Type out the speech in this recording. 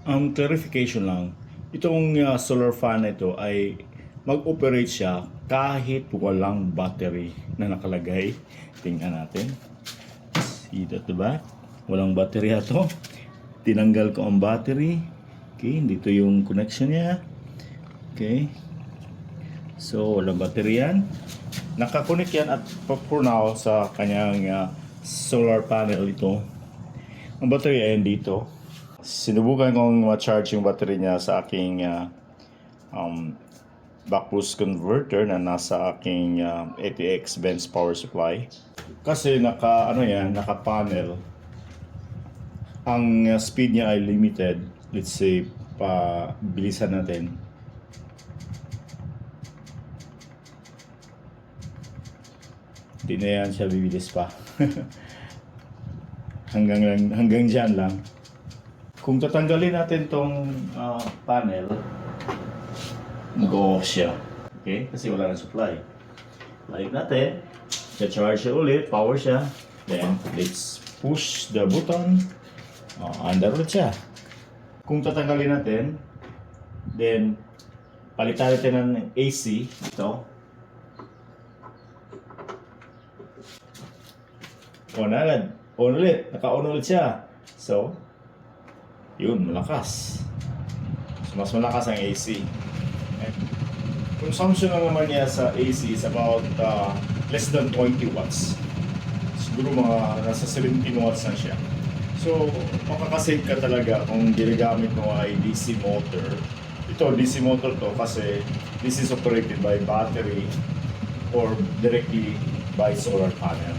Clarification lang. Itong solar fan na ito ay mag-operate siya kahit walang battery na nakalagay. Tingnan natin. See that diba? Walang battery ito. Tinanggal ko ang battery. Okay, dito yung connection niya. Okay. So, walang battery yan. Nakakonect yan at for now sa kanyang solar panel ito. Ang battery ay dito. Sinubukan kong ma-charge yung battery niya sa aking back boost converter na nasa aking ATX Benz power supply. Kasi naka-panel. Ang speed niya ay limited. Let's say, bilisan natin. Hindi na yan siya bibilis pa. hanggang dyan lang. Kung tatanggalin natin tong panel, mag-off siya. Okay? Kasi wala nang supply. Balik natin. Charge siya ulit. Power siya. Then, let's push the button. Under ulit siya. Kung tatanggalin natin, then, palitan natin ng AC. Ito. On agad. On ulit. Naka-on ulit siya. So, yun, malakas. So, mas malakas ang AC. And consumption lang naman niya sa AC is about less than 20 watts. Siguro mga nasa 17 watts na siya. So, makakasave ka talaga kung ginagamit mo ay DC motor. Ito, DC motor to kasi this is operated by battery or directly by solar panel.